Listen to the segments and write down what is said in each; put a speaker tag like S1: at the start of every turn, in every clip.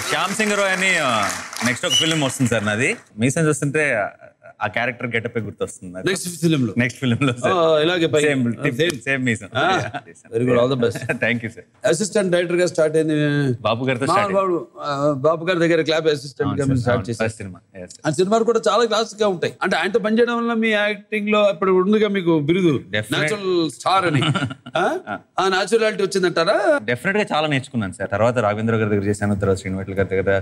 S1: శ్యామ్ సింగ్ రాయ్ అని నెక్స్ట్ ఒక ఫిల్మ్ వస్తుంది సార్ నాది. మీసం చూస్తుంటే ఆ క్యారెక్టర్ గెటప్ గుర్తొస్తుంది. నెక్స్ట్ ఫిల్మ్ లో
S2: ఇలాగే
S1: సేమ్ మీసం.
S2: Very good, all the best.
S1: Thank you sir.
S2: Assistant director గా స్టార్ట్ అయింది
S1: బాబు గారితో.
S2: బాబు గారి దగ్గర క్లాప్ అసిస్టెంట్ గా స్టార్ట్ చేశారు సినిమా. ఆ సినిమాలు కూడా చాలా క్లాసిక్ గా ఉంటాయి. అంటే ఆయనతో పనిచేయడం వల్ల మీ యాక్టింగ్ లో ఇప్పుడు ఉందిగా మీకు బిరుదు నేచురల్ స్టార్ అని. ఆ నేచురాలిటీ వచ్చిందంటారా?
S1: డెఫినెట్ గా చాలా నేర్చుకున్నాను సార్. తర్వాత రాఘవేంద్ర గారి దగ్గర చేశాను, తర్వాత శ్రీనివాట్ల గారి దగ్గర,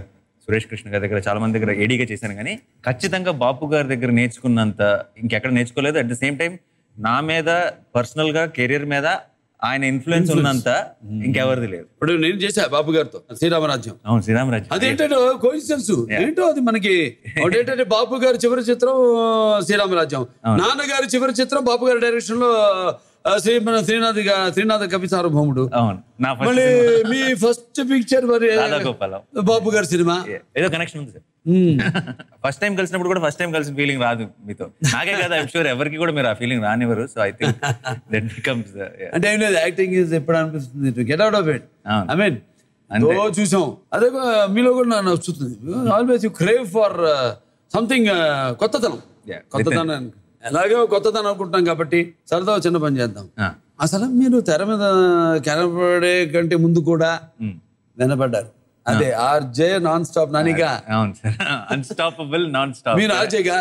S1: సురేష్ కృష్ణ గారి దగ్గర, చాలా మంది దగ్గర ఏడీగా చేశాను. కానీ ఖచ్చితంగా బాపు గారి దగ్గర నేర్చుకున్నంత ఇంకెక్కడ నేర్చుకోలేదు. అట్ ద సేమ్ టైం నా మీద పర్సనల్ గా కెరీర్ మీద ఆయన ఇన్ఫ్లుయెన్స్ ఉన్నంత ఇంకెవరిది లేదు.
S2: ఇప్పుడు నేను చేశా బాపు గారితో శ్రీరామరాజ్యం.
S1: అవును, శ్రీరామరాజ్యం.
S2: అదేంటంటే కోయిన్సిడెన్స్ ఏంటో అది మనకి. ఏంటంటే బాపు గారి చివరి చిత్రం శ్రీరామరాజ్యం, నాన్నగారి చివరి చిత్రం బాపు గారి డైరెక్షన్ లో శ్రీనాథ కవి సార్వభౌముడు. మళ్ళీ మీ ఫస్ట్ పిక్చర్ మరి బాపు గారి సినిమా.
S1: ఏదో కనెక్షన్ ఉంది సార్. ఫస్ట్ టైం కలిసినప్పుడు కూడా ఫస్ట్ టైం కలిసిన ఫీలింగ్ రాదు మీతో. నాకే కదా, ఐఎమ్ షూర్ ఎవరికి కూడా మీరు ఆ ఫీలింగ్ రానివ్వరు. So I think that becomes.
S2: అంటే ఏం లేదు, యాక్టింగ్ ఈజ్ ఎప్పుడు అనిపిస్తుంది to get out of it. I mean చూసాం, అదే మీలో కూడా నాకు వస్తుంది. Always you crave for something కొత్తతనం. ఎలాగో కొత్తదనం అనుకుంటాం కాబట్టి సరదా చిన్న పని చేద్దాం. అసలు మీరు తెర మీద కనపడే కంటే ముందు కూడా వినపడ్డారు. అదే ఆర్జే నాన్ స్టాప్ నానిగా.
S1: Unstoppable non stop.
S2: మీరు ఆర్జేగా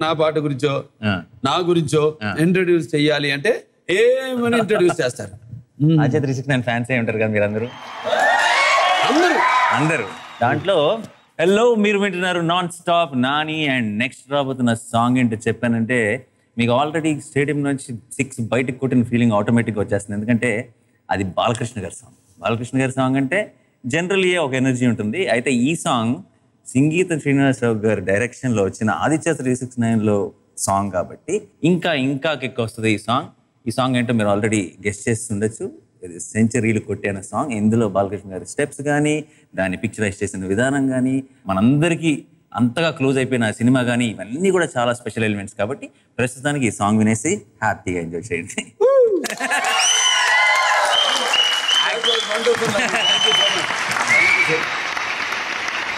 S2: నా పాట గురించో నా గురించో ఇంట్రడ్యూస్ చెయ్యాలి అంటే ఏమని ఇంట్రడ్యూస్ చేస్తారు?
S1: ఆర్జే 369 ఫ్యాన్స్ ఏ ఉంటారు కదా మీరు అందరూ. దాంట్లో హలో, మీరు వింటున్నారు non stop Nani. And next రాబోతున్న సాంగ్ ఏంటో చెప్పానంటే మీకు ఆల్రెడీ స్టేడియం నుంచి 6 బయటకు కొట్టిన ఫీలింగ్ ఆటోమేటిక్గా వచ్చేస్తుంది. ఎందుకంటే అది బాలకృష్ణ గారి సాంగ్. బాలకృష్ణ గారి సాంగ్ అంటే జనరల్లీ ఒక ఎనర్జీ ఉంటుంది. అయితే ఈ సాంగ్ సంగీత శ్రీనివాసరావు గారి డైరెక్షన్లో వచ్చిన ఆదిత్య 369లో సాంగ్ కాబట్టి ఇంకా కిక్ వస్తుంది ఈ సాంగ్. ఈ సాంగ్ ఏంటో మీరు ఆల్రెడీ గెస్ట్ చేస్తుండొచ్చు. ఇది సెంచరీలు కొట్టిన సాంగ్. ఇందులో బాలకృష్ణ గారి స్టెప్స్ కానీ, దాన్ని పిక్చరైజ్ చేసిన విధానం కానీ, మనందరికీ అంతగా క్లోజ్ అయిపోయిన సినిమా కానీ, ఇవన్నీ కూడా చాలా స్పెషల్ ఎలిమెంట్స్. కాబట్టి ప్రస్తుతానికి ఈ సాంగ్ వినేసి హ్యాపీగా ఎంజాయ్ చేయండి.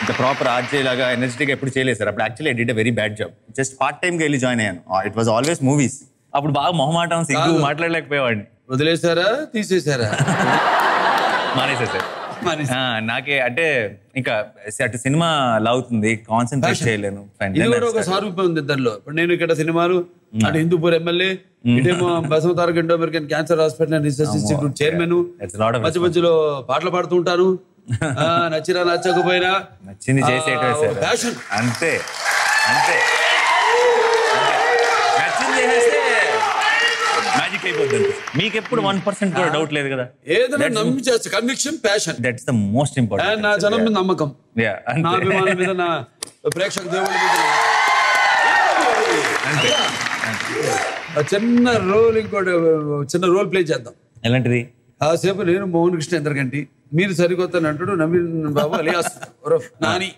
S1: ఇంత ప్రాపర్ ఆర్జే లాగా ఎనర్జెటిక్గా ఎప్పుడు చేయలేదు సార్. అప్పుడు actually I did a very bad job. Just part టైమ్గా వెళ్ళి జాయిన్ అయ్యాను. It was always movies. అప్పుడు బాగా మొహమాటం, సిగ్గు, మాట్లాడలేకపోయేవాడిని.
S2: వదిలేసారా, తీసేసారా?
S1: మానేసా సార్. నాకే అంటే ఇంకా అటు సినిమా లాగుతుంది, కాన్సన్ట్రేట్ చేయలేను.
S2: ఒక సారూప్యం ఉంది ఇద్దరిలో. ఇప్పుడు నేను ఇక్కడ సినిమాలు, అటు హిందూపూర్ ఎమ్మెల్యే, ఇటేమో Basavataraka Indo American cancer hospital and research institute chairman. మధ్య మధ్యలో పాటలు పాడుతూ ఉంటాను. నచ్చినా నచ్చకపోయినా
S1: నచ్చింది చేసేటో
S2: ప్యాషన్.
S1: అంతే అంతే, నచ్చింది చేసేస్తే మ్యాజిక్ అయిపోతుంది. మీకు ఎప్పుడు 1% కూడా డౌట్ లేదు కదా?
S2: ఏదైనా నమ్మి చేస్తా. Conviction, passion,
S1: that's the most important.
S2: నా జనం మీద నమ్మకం, నా అభిమానుల మీద, నా ప్రేక్షక దేవుళ్ళ మీద. చిన్న రోల్, ఇంకోటి చిన్న రోల్ ప్లే చేద్దాం.
S1: ఎలాంటిది?
S2: ఆ సేపు నేను మోహన్ కృష్ణ ఎందరికంటి, మీరు సరికొత్త నటుడు నవీన్ బాబు అలియాస్ నాని.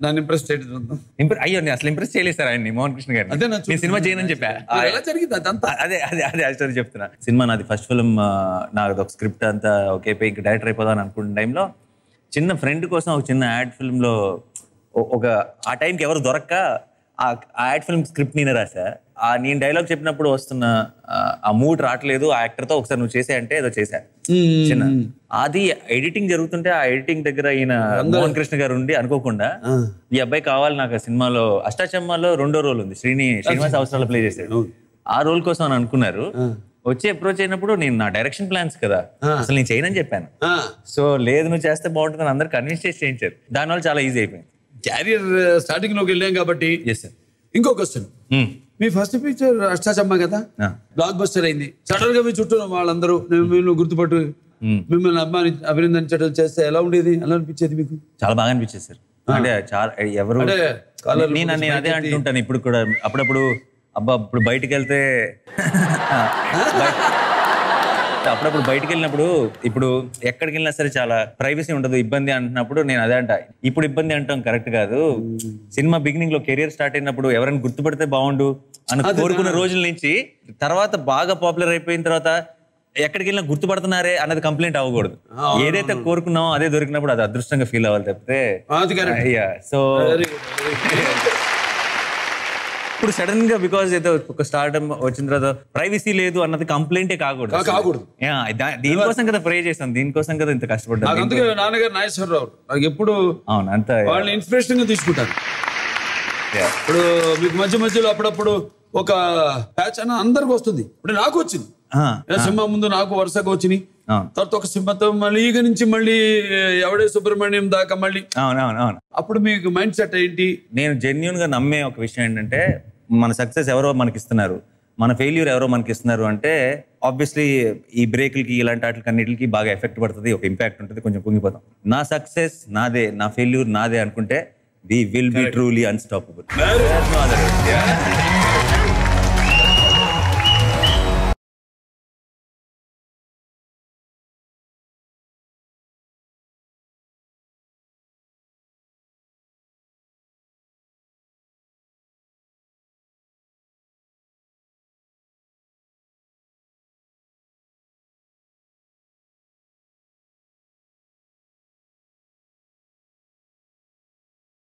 S2: నన్ను ఇంప్రెస్ చేయడం.
S1: అయ్యో, నేను అసలు ఇంప్రెస్ చేయలేదు సార్ ఆయన్ని, మోహన్ కృష్ణ గారు.
S2: అదే
S1: నేను సినిమా చేయనని చెప్పా.
S2: ఎలా జరిగింది అదంతా?
S1: అదే స్టోరీ చెప్తున్నా. సినిమా నాది ఫస్ట్ ఫిల్మ్. నాకు ఒక స్క్రిప్ట్ అంతా ఓకే, ఇంకా డైరెక్టర్ అయిపోదాం అనుకున్న టైంలో చిన్న ఫ్రెండ్ కోసం ఒక చిన్న యాడ్ ఫిల్మ్లో ఒక ఆ టైంకి ఎవరు దొరక్క ఆ యాడ్ ఫిల్మ్ స్క్రిప్ట్ నేనే రాసా. నేను డైలాగ్ చెప్పినప్పుడు వస్తున్న ఆ మూడ్ రావట్లేదు ఆ యాక్టర్తో, ఒకసారి నువ్వు చేసే అంటే ఏదో చేశా చిన్న. అది ఎడిటింగ్ జరుగుతుంటే ఆ ఎడిటింగ్ దగ్గర ఈయన మోహన్ కృష్ణ గారు ఉండి అనుకోకుండా ఈ అబ్బాయి కావాలి నాకు సినిమాలో, అష్టాచమ్మాలో 2వ రోల్ ఉంది, శ్రీనివాస్ అవసరాలు ప్లే చేశాడు. ఆ రోల్ కోసం అని అనుకున్నారు. వచ్చి అప్రోచ్ అయినప్పుడు నేను నా డైరెక్షన్ ప్లాన్స్ కదా, అసలు నేను చేయనని చెప్పాను. సో లేదు నువ్వు చేస్తే బాగుంటుందని అందరు కన్విన్స్ చేసి చేయించారు. దానివల్ల చాలా ఈజీ అయిపోయింది.
S2: క్యారియర్ స్టార్టింగ్ లోకి వెళ్ళాం కాబట్టి. ఇంకో క్వశ్చన్, మీ ఫస్ట్ పిక్చర్ అష్టాచమ్మ కదా, బ్లాక్ బస్టర్ అయింది. సడన్ గా మీ చుట్టూ వాళ్ళందరూ మిమ్మల్ని గుర్తుపట్టు మిమ్మల్ని అభినందించడం చేస్తే ఎలా ఉండేది? ఎలా అనిపించేది మీకు?
S1: చాలా బాగా అనిపించేది సార్. అంటే చాలా ఎవరు నేను అదే అంటుంటాను ఇప్పుడు కూడా అప్పుడప్పుడు. అబ్బా ఇప్పుడు బయటికి వెళ్తే అప్పుడప్పుడు బయటికి వెళ్ళినప్పుడు, ఇప్పుడు ఎక్కడికి వెళ్ళినా సరే చాలా ప్రైవసీ ఉండదు, ఇబ్బంది అంటున్నప్పుడు నేను అదే అంట. ఇప్పుడు ఇబ్బంది అంటాం కరెక్ట్ కాదు. సినిమా బిగినింగ్ లో కెరియర్ స్టార్ట్ అయినప్పుడు ఎవరైనా గుర్తుపడితే బాగుండు అని కోరుకున్న రోజుల నుంచి తర్వాత బాగా పాపులర్ అయిపోయిన తర్వాత ఎక్కడికి వెళ్ళినా గుర్తుపడుతున్నారే అన్నది కంప్లైంట్ అవ్వకూడదు. ఏదైతే కోరుకున్నామో అదే దొరికినప్పుడు అది అదృష్టంగా ఫీల్ అవ్వాలి తప్పితే. సో ఇప్పుడు సడన్ గా బికాస్ ఏదో ఒక స్టార్టప్ వచ్చిన తర్వాత ప్రైవసీ లేదు అన్నది కంప్లైంటే కాకూడదు. దీనికోసం కదా ప్రే చేస్తాం, దీనికోసం కదా ఇంత కష్టపడ్డాం.
S2: అందుకే నాన్నగారు నాగేశ్వరరావు నాకు ఎప్పుడు
S1: అవును అంత
S2: వాళ్ళని ఇన్స్పిరేషన్ గా తీసుకుంటాను. ఇప్పుడు మీకు మధ్య మధ్యలో అప్పుడప్పుడు ఒక ప్యాచ్ అన్న అందరికి వస్తుంది. ఇప్పుడు నాకు వచ్చింది సింహ, ముందు నాకు వరుసగా వచ్చినాయి. తర్వాత ఒక సింహతో మళ్ళీ ఈగ నుంచి మళ్ళీ ఎవడే సుబ్రహ్మణ్యం దాకా మళ్ళీ.
S1: అవును.
S2: అప్పుడు మీకు మైండ్ సెట్ ఏంటి?
S1: నేను జెన్యూన్ గా నమ్మే ఒక విషయం ఏంటంటే మన సక్సెస్ ఎవరో మనకి ఇస్తున్నారు, మన ఫెయిల్యూర్ ఎవరో మనకి ఇస్తున్నారు అంటే ఆబ్వియస్లీ ఈ బ్రేక్లకి ఇలాంటి వాటికి అన్నిటికి బాగా ఎఫెక్ట్ పడుతుంది, ఒక ఇంపాక్ట్ ఉంటుంది, కొంచెం కుంగిపోతాం. నా సక్సెస్ నాదే, నా ఫెయిల్యూర్ నాదే అనుకుంటే we will be truly unstoppable.